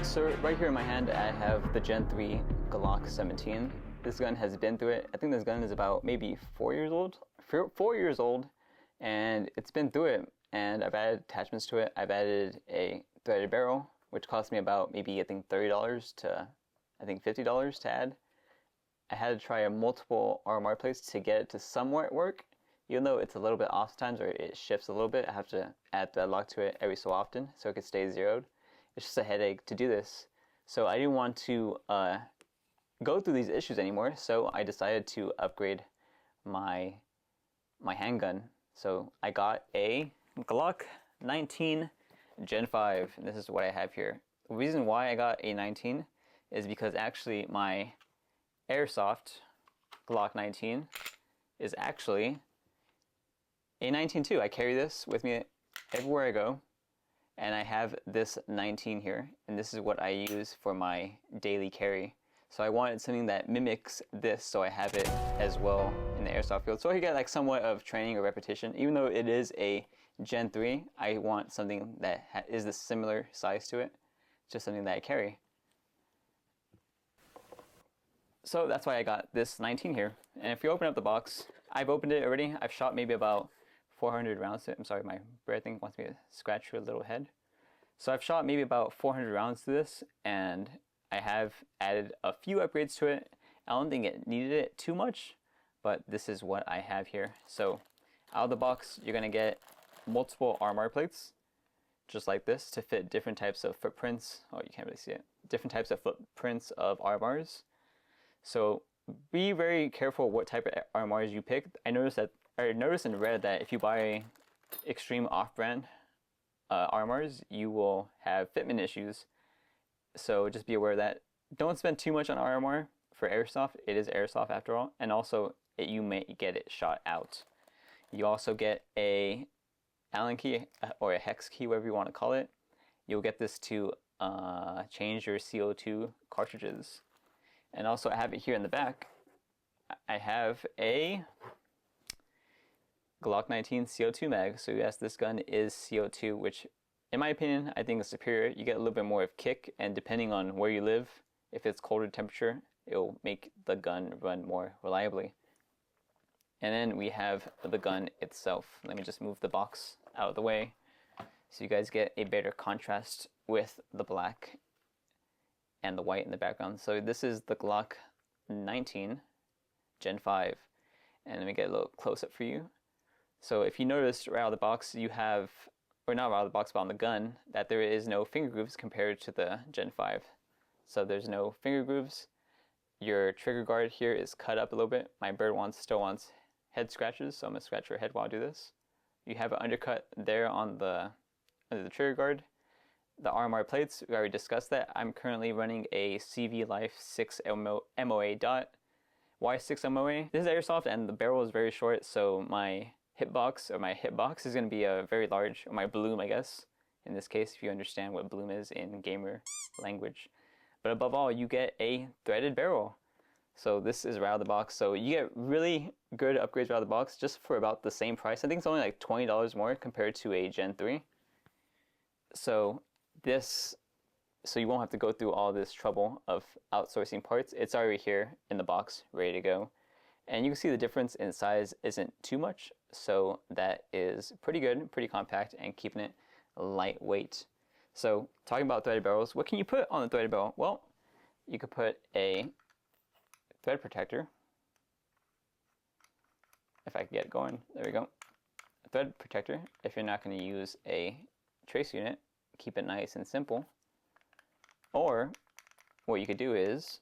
So right here in my hand, I have the Gen 3 Glock 17. This gun has been through it. I think this gun is about maybe 4 years old. 4 years old, and it's been through it. And I've added attachments to it. I've added a threaded barrel, which cost me about maybe I think $30 to I think $50 to add. I had to try multiple RMR plates to get it to somewhat work. Even though it's a little bit off times or it shifts a little bit, I have to add thread lock to it every so often so it could stay zeroed. It's just a headache to do this. So I didn't want to go through these issues anymore, so I decided to upgrade my handgun. So I got a Glock 19 Gen 5, and this is what I have here. The reason why I got a 19 is because actually my Airsoft Glock 19 is actually a 19 too. I carry this with me everywhere I go, and I have this 19 here, and this is what I use for my daily carry. So I wanted something that mimics this, so I have it as well in the airsoft field. So I get like somewhat of training or repetition. Even though it is a Gen 3, I want something that is the similar size to it, just something that I carry. So that's why I got this 19 here. And if you open up the box, I've opened it already. I've shot maybe about 400 rounds to it. I'm sorry, my bird thing wants me to scratch your little head. So I've shot maybe about 400 rounds to this, and I have added a few upgrades to it. I don't think it needed it too much, but this is what I have here. So out of the box, you're gonna get multiple RMR plates, just like this, to fit different types of footprints. Oh, you can't really see it. Different types of footprints of RMRs. So be very careful what type of RMRs you pick. I noticed and read that if you buy extreme off-brand RMRs, you will have fitment issues. So just be aware of that. Don't spend too much on RMR for airsoft. It is airsoft after all, and also you may get it shot out. You also get a Allen key or a hex key, whatever you want to call it. You'll get this to change your CO2 cartridges. And also I have it here in the back. I have a Glock 19 CO2 mag. So yes, this gun is CO2, which in my opinion, I think is superior. You get a little bit more of kick, and depending on where you live, if it's colder temperature, it will make the gun run more reliably. And then we have the gun itself. Let me just move the box out of the way so you guys get a better contrast with the black and the white in the background. So this is the Glock 19 Gen 5, and let me get a little close up for you. So if you notice right out of the box, you have, or not right out of the box, but on the gun, that there is no finger grooves compared to the Gen 5. So there's no finger grooves. Your trigger guard here is cut up a little bit. My bird still wants head scratches, so I'm gonna scratch your head while I do this. You have an undercut there on under the trigger guard. The RMR plates, we already discussed that. I'm currently running a CV Life 6 MOA dot. Why 6 MOA? This is airsoft and the barrel is very short, so my hitbox is going to be a very large, or my bloom, I guess, in this case, if you understand what bloom is in gamer language. But above all, you get a threaded barrel. So this is right out of the box. So you get really good upgrades right out of the box just for about the same price. I think it's only like $20 more compared to a Gen 3. So you won't have to go through all this trouble of outsourcing parts. It's already here in the box, ready to go. And you can see the difference in size isn't too much, so that is pretty good, pretty compact, and keeping it lightweight. So talking about threaded barrels, what can you put on the threaded barrel? Well, you could put a thread protector. If I can get it going, there we go. A thread protector, if you're not going to use a trace unit, keep it nice and simple. Or what you could do is,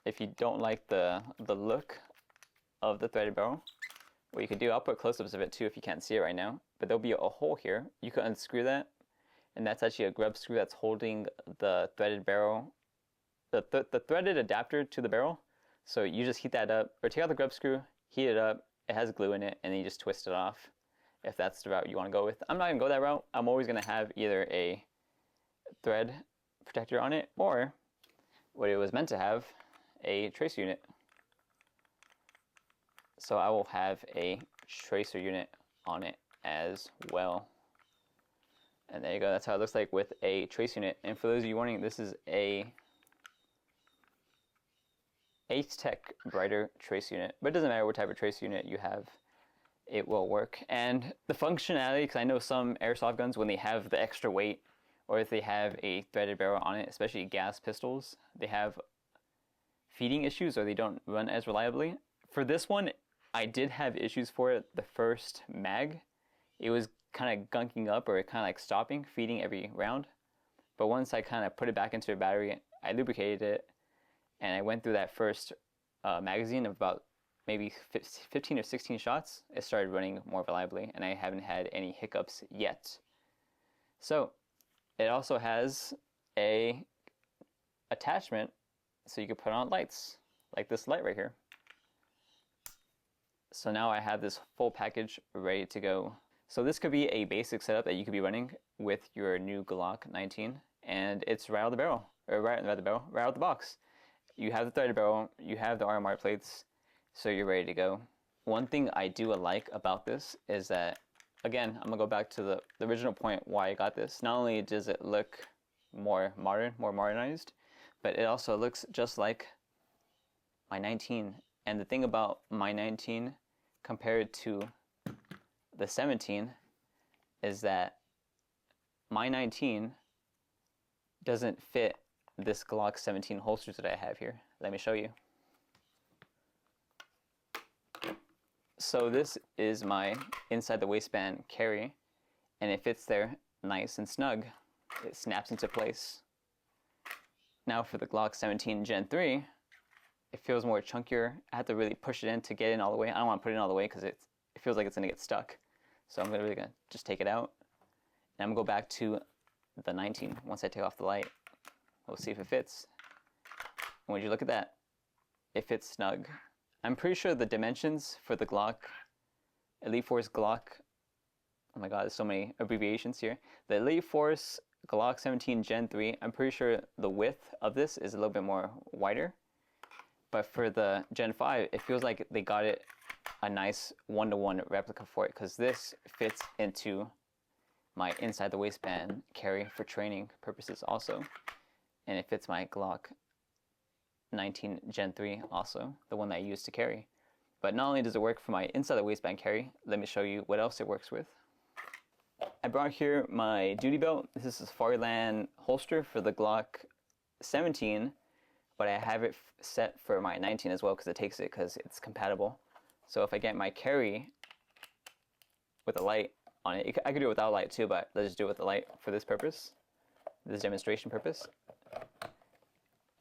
if you don't like the look of the threaded barrel, what you could do, I'll put close-ups of it too if you can't see it right now, but there'll be a hole here. You can unscrew that, and that's actually a grub screw that's holding the threaded barrel, the threaded adapter to the barrel. So you just heat that up, or take out the grub screw, heat it up, it has glue in it, and then you just twist it off if that's the route you want to go with. I'm not going to go that route. I'm always going to have either a thread protector on it, or what it was meant to have, a trace unit. So I will have a tracer unit on it as well. And there you go, that's how it looks like with a trace unit. And for those of you wondering, this is a Tech brighter trace unit, but it doesn't matter what type of trace unit you have, it will work. And the functionality, because I know some airsoft guns, when they have the extra weight, or if they have a threaded barrel on it, especially gas pistols, they have feeding issues or they don't run as reliably. For this one, I did have issues for it the first mag. It was kind of gunking up or kind of like stopping, feeding every round. But once I kind of put it back into a battery, I lubricated it, and I went through that first magazine of about maybe 15 or 16 shots, it started running more reliably, and I haven't had any hiccups yet. So it also has a attachment so you can put on lights, like this light right here. So now I have this full package ready to go. So this could be a basic setup that you could be running with your new Glock 19, and it's right out of the barrel, or right out of the box. You have the threaded barrel, you have the RMR plates, so you're ready to go. One thing I do like about this is that, again, I'm gonna go back to the original point why I got this. Not only does it look more modern, more modernized, but it also looks just like my 19. And the thing about my 19 compared to the 17 is that my 19 doesn't fit this Glock 17 holsters that I have here. Let me show you. So this is my inside the waistband carry, and it fits there nice and snug. It snaps into place. Now for the Glock 17 Gen 3, it feels more chunkier. I have to really push it in to get in all the way. I don't want to put it in all the way because it feels like it's going to get stuck. So I'm really going to just take it out. And I'm going to go back to the 19 once I take off the light. We'll see if it fits. And when you look at that, it fits snug. I'm pretty sure the dimensions for the Glock, Elite Force Glock, oh my god, there's so many abbreviations here. The Elite Force Glock 17 Gen 3, I'm pretty sure the width of this is a little bit more wider. But for the Gen 5, it feels like they got it a nice one-to-one replica for it, because this fits into my inside the waistband carry for training purposes also. And it fits my Glock 19 Gen 3 also, the one that I use to carry. But not only does it work for my inside the waistband carry, let me show you what else it works with. I brought here my duty belt. This is a Safariland holster for the Glock 17, but I have it set for my 19 as well because it takes it because it's compatible. So if I get my carry with a light on it, I could do it without a light too, but let's just do it with the light for this purpose, this demonstration purpose.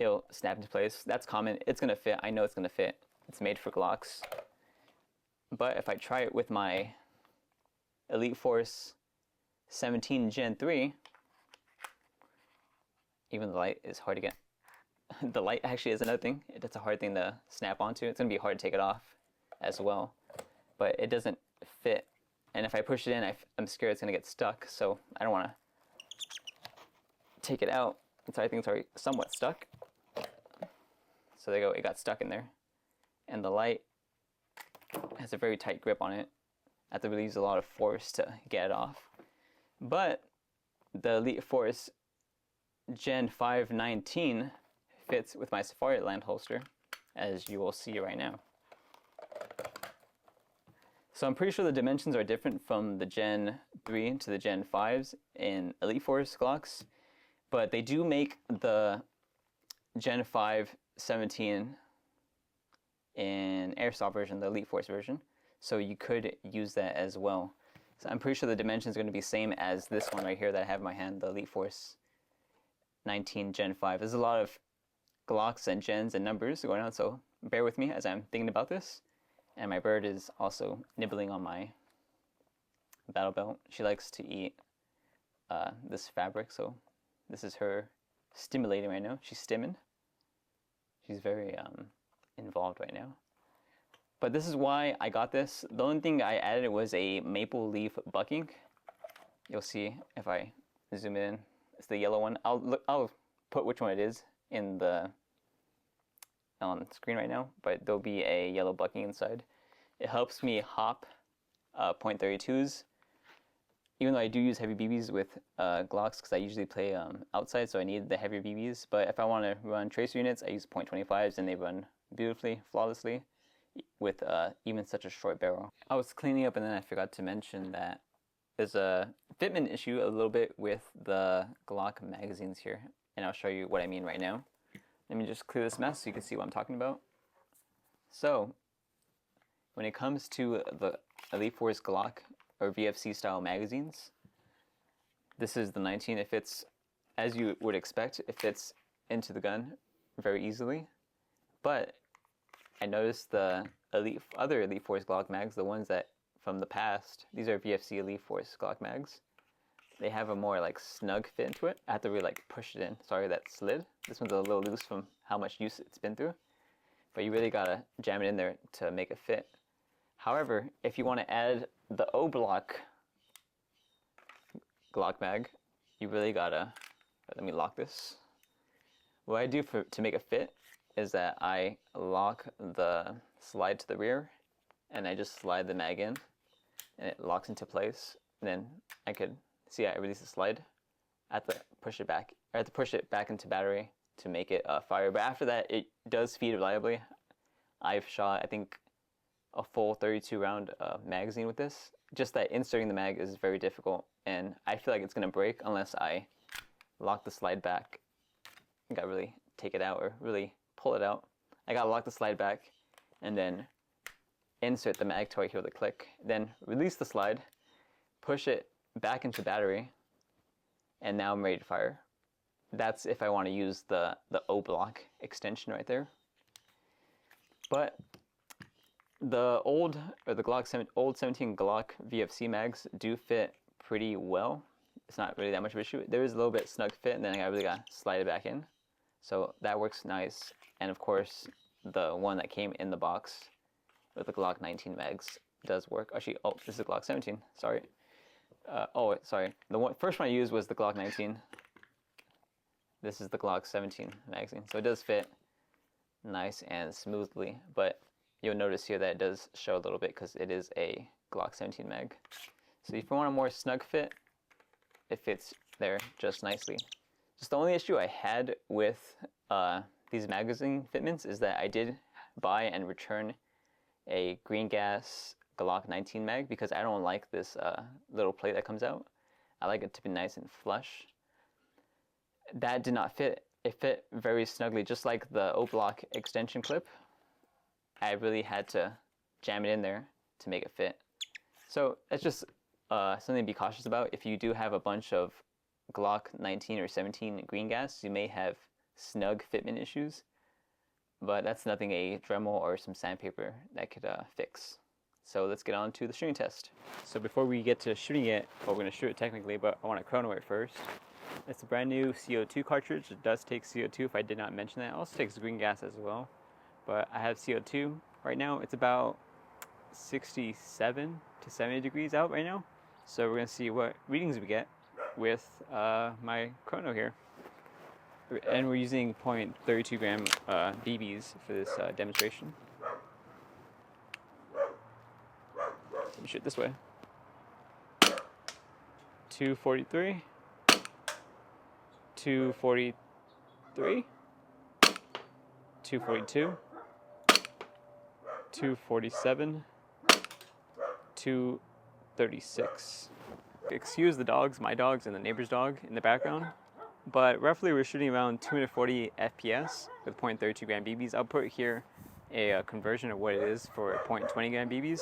It'll snap into place. That's common. It's going to fit. I know it's going to fit. It's made for Glocks. But if I try it with my Elite Force 17 Gen 3, even the light is hard to get. The light actually is another thing. That's a hard thing to snap onto. It's going to be hard to take it off as well. But it doesn't fit. And if I push it in, I'm scared it's going to get stuck. So I don't want to take it out. So I think it's already somewhat stuck. So there you go, it got stuck in there. And the light has a very tight grip on it. I have to really use a lot of force to get it off. But the Elite Force Gen 5 19 fits with my Safariland holster, as you will see right now. So I'm pretty sure the dimensions are different from the Gen 3 to the Gen 5s in Elite Force Glocks. But they do make the Gen 5 17 in Airsoft version, the Elite Force version. So you could use that as well. So I'm pretty sure the dimensions are going to be same as this one right here that I have in my hand, the Elite Force 19 Gen 5. There's a lot of Glocks and Gens and numbers going on, so bear with me as I'm thinking about this. And my bird is also nibbling on my battle belt. She likes to eat this fabric, so this is her stimulating right now. She's stimming. She's very involved right now. But this is why I got this. The only thing I added was a maple leaf bucking. You'll see if I zoom in. It's the yellow one. I'll put which one it is in the on the screen right now. But there'll be a yellow bucking inside. It helps me hop .32s even though I do use heavy BBs with Glocks because I usually play outside, so I need the heavier BBs. But if I want to run tracer units, I use .25s, and they run beautifully, flawlessly, with even such a short barrel. I was cleaning up, and then I forgot to mention that there's a fitment issue a little bit with the Glock magazines here, and I'll show you what I mean right now. Let me just clear this mess so you can see what I'm talking about. So, when it comes to the Elite Force Glock or VFC style magazines, this is the 19. It fits, as you would expect, it fits into the gun very easily. But I noticed the other Elite Force Glock mags, the ones that from the past, these are VFC Elite Force Glock mags. They have a more like snug fit into it. I have to really like push it in. Sorry, that slid. This one's a little loose from how much use it's been through. But you really gotta jam it in there to make it fit. However, if you want to add the O-block Glock mag, you really gotta, let me lock this. What I do to make it fit is that I lock the slide to the rear, and I just slide the mag in, and it locks into place. And then I could see I release the slide. I have to push it back. I have to push it back into battery to make it fire. But after that, it does feed reliably. I've shot, I think, a full 32 round magazine with this. Just that inserting the mag is very difficult, and I feel like it's gonna break unless I lock the slide back. I gotta really take it out or really pull it out. I gotta lock the slide back and then insert the mag till I hear the click. Then release the slide, push it back into battery, and now I'm ready to fire. That's if I want to use the O-block extension right there. But the old 17 Glock VFC mags do fit pretty well. It's not really that much of an issue. There is a little bit snug fit, and then I really got to slide it back in. So that works nice. And of course, the one that came in the box with the Glock 19 mags does work. Actually, oh, this is the Glock 17. Sorry. Sorry. The first one I used was the Glock 19. This is the Glock 17 magazine. So it does fit nice and smoothly, but you'll notice here that it does show a little bit because it is a Glock 17 mag. So if you want a more snug fit, it fits there just nicely. Just the only issue I had with these magazine fitments is that I did buy and return a green gas Glock 19 mag because I don't like this little plate that comes out. I like it to be nice and flush. That did not fit. It fit very snugly, just like the O-block extension clip. I really had to jam it in there to make it fit. So that's just something to be cautious about. If you do have a bunch of Glock 19 or 17 green gas, you may have snug fitment issues, but that's nothing a Dremel or some sandpaper that could fix. So let's get on to the shooting test. So before we get to shooting it, well, we're going to shoot it technically, but I want to chrono it first. It's a brand new CO2 cartridge. It does take CO2 if I did not mention that. It also takes green gas as well. But I have CO2 right now. It's about 67 to 70 degrees out right now. So we're going to see what readings we get with my chrono here. And we're using 0.32 gram BBs for this demonstration. Let me shoot this way. 243. 243. 242. 247, 236. Excuse the dogs, my dogs and the neighbor's dog in the background, but roughly we're shooting around 240 FPS with 0.32 gram BBs. I'll put here a conversion of what it is for 0.20 gram BBs,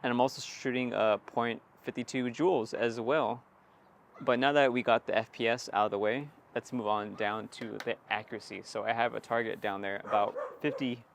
and I'm also shooting 0.52 joules as well. But now that we got the FPS out of the way, let's move on down to the accuracy. So I have a target down there about 50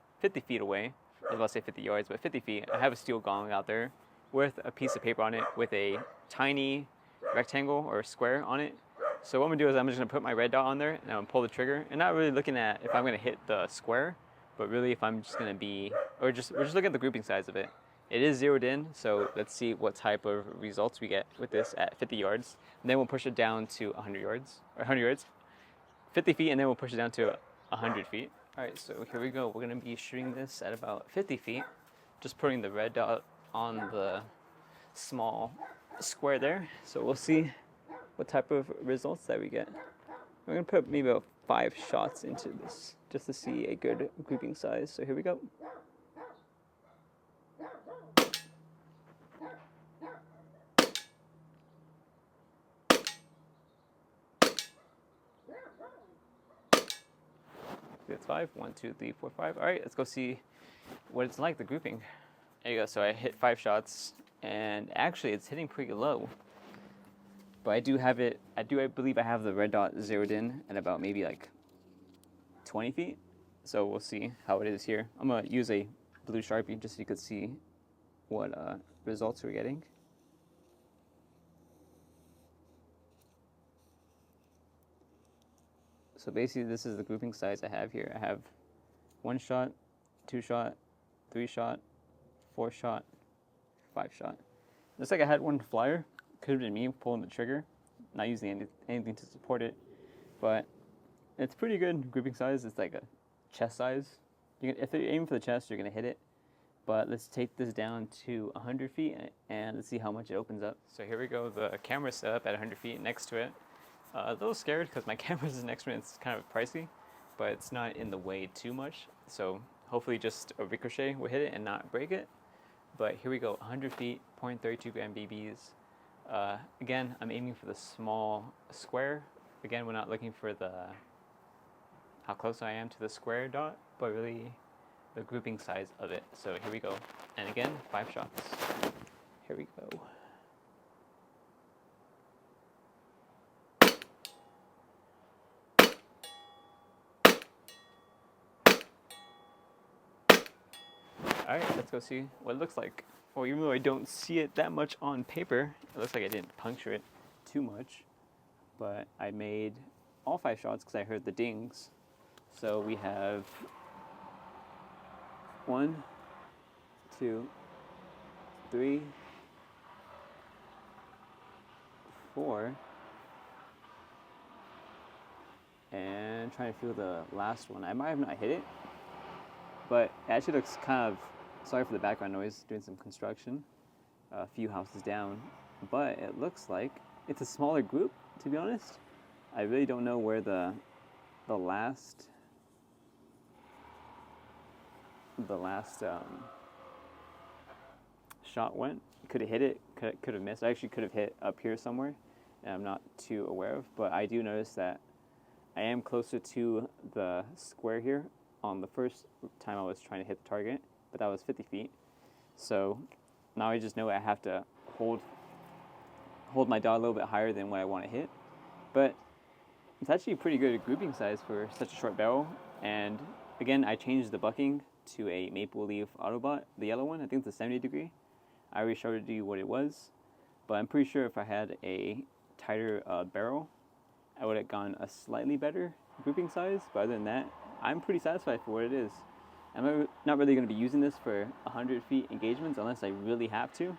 feet away. I was about to say 50 yards, but 50 feet. I have a steel gong out there with a piece of paper on it with a tiny rectangle or square on it. So what I'm gonna do is I'm just gonna put my red dot on there and I'm gonna pull the trigger, and not really looking at if I'm gonna hit the square, but really if I'm just gonna be, we're just looking at the grouping size of it. It is zeroed in, so let's see what type of results we get with this at 50 yards. And then we'll push it down to 100 yards, or 100 yards, 50 feet, and then we'll push it down to 100 feet. All right, so here we go. We're gonna be shooting this at about 50 feet, just putting the red dot on the small square there. So we'll see what type of results that we get. We're gonna put maybe about 5 shots into this just to see a good grouping size. So here we go. That's 5. 1, 2, 3, 4, 5. All right, let's go see what it's like, the grouping. There you go. So I hit 5 shots, and actually it's hitting pretty low. But I do have it. I believe I have the red dot zeroed in at about maybe like 20 feet. So we'll see how it is here. I'm gonna use a blue Sharpie just so you could see what results we're getting. So basically, this is the grouping size I have here. I have 1 shot, 2 shot, 3 shot, 4 shot, 5 shot. Looks like I had one flyer. Could have been me pulling the trigger, not using anything to support it, but it's pretty good grouping size. It's like a chest size. If you're aiming for the chest, you're gonna hit it. But let's take this down to 100 feet and let's see how much it opens up. So here we go. The camera's set up at 100 feet next to it. A little scared because my camera's next to it. It's kind of pricey, but it's not in the way too much. So hopefully just a ricochet will hit it and not break it. But here we go, 100 feet, 0.32 gram BBs. Again, I'm aiming for the small square. Again, we're not looking for how close I am to the square dot, but really the grouping size of it. So here we go. And again, 5 shots. Here we go. Alright, let's go see what it looks like. Well, even though I don't see it that much on paper, it looks like I didn't puncture it too much. But I made all 5 shots because I heard the dings. So we have 1, 2, 3, 4, and trying to feel the last one. I might have not hit it, but it actually looks kind of, sorry for the background noise, doing some construction a few houses down, but it looks like it's a smaller group, to be honest. I really don't know where the last shot went. Could have hit it, could have missed. I actually could have hit up here somewhere, and I'm not too aware of, but I do notice that I am closer to the square here on the first time I was trying to hit the target, but that was 50 feet. So now I just know I have to hold my dot a little bit higher than what I want to hit. But it's actually a pretty good grouping size for such a short barrel. And again, I changed the bucking to a maple leaf Autobot, the yellow one. I think it's a 70 degree. I already showed you what it was, but I'm pretty sure if I had a tighter barrel, I would have gone a slightly better grouping size. But other than that, I'm pretty satisfied for what it is. I'm not really going to be using this for 100 feet engagements unless I really have to.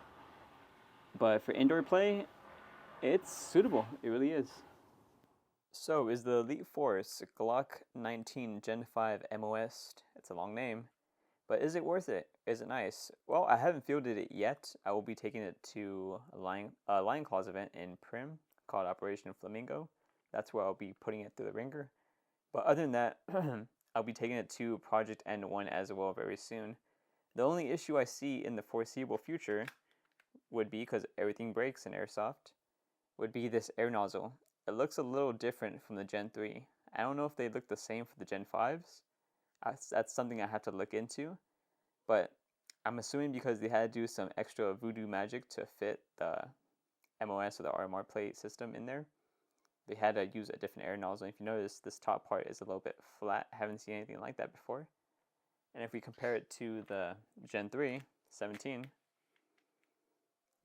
But for indoor play, it's suitable. It really is. So is the Elite Force Glock 19 Gen 5 MOS, it's a long name, but is it worth it? Is it nice? Well, I haven't fielded it yet. I will be taking it to a Lion Claws event in Prim called Operation Flamingo. That's where I'll be putting it through the ringer. But other than that, I'll be taking it to Project N1 as well very soon. The only issue I see in the foreseeable future would be, because everything breaks in Airsoft, would be this air nozzle. It looks a little different from the Gen 3. I don't know if they look the same for the Gen 5s. That's something I have to look into. But I'm assuming because they had to do some extra voodoo magic to fit the MOS or the RMR plate system in there, they had to use a different air nozzle. And if you notice, this top part is a little bit flat. I haven't seen anything like that before. And if we compare it to the Gen 3, 17,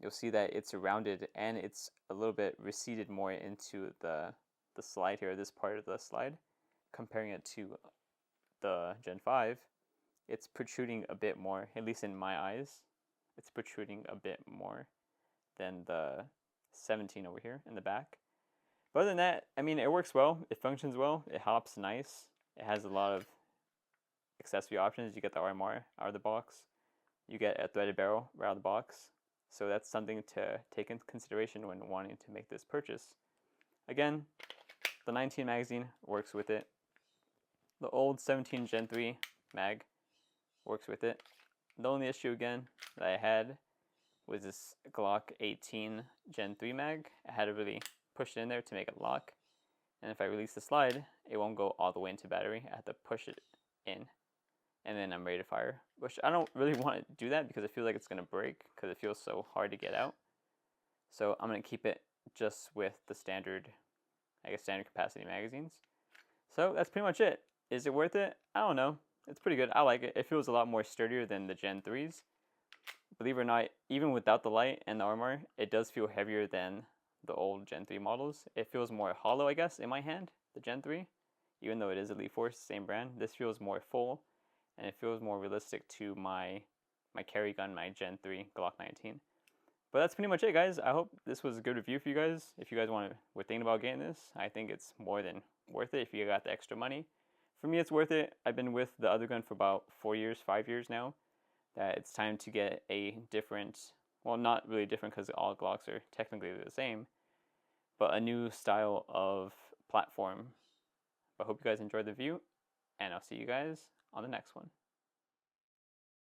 you'll see that it's rounded and it's a little bit receded more into the slide here, this part of the slide. Comparing it to the Gen 5, it's protruding a bit more, at least in my eyes. It's protruding a bit more than the 17 over here in the back. But other than that, I mean, it works well. It functions well. It hops nice. It has a lot of accessory options. You get the RMR out of the box. You get a threaded barrel right out of the box. So that's something to take into consideration when wanting to make this purchase. Again, the 19 magazine works with it. The old 17 Gen 3 mag works with it. The only issue again that I had was this Glock 18 Gen 3 mag. I had to really push it in there to make it lock. And if I release the slide, it won't go all the way into battery. I have to push it in, and then I'm ready to fire. Which I don't really want to do that because I feel like it's going to break because it feels so hard to get out. So I'm going to keep it just with the standard, I guess, standard capacity magazines. So that's pretty much it. Is it worth it? I don't know. It's pretty good. I like it. It feels a lot more sturdier than the Gen 3s. Believe it or not, even without the light and the armor, it does feel heavier than the old Gen 3 models. It feels more hollow, I guess, in my hand, the Gen 3. Even though it is Elite Force, same brand, this feels more full, and it feels more realistic to my carry gun, my Gen 3 Glock 19. But that's pretty much it, guys. I hope this was a good review for you guys. If you guys were thinking about getting this, I think it's more than worth it if you got the extra money. For me, it's worth it. I've been with the other gun for about 4 years, 5 years now. That it's time to get a different, well, not really different because all Glocks are technically the same, but a new style of platform. I hope you guys enjoyed the review, and I'll see you guys on the next one.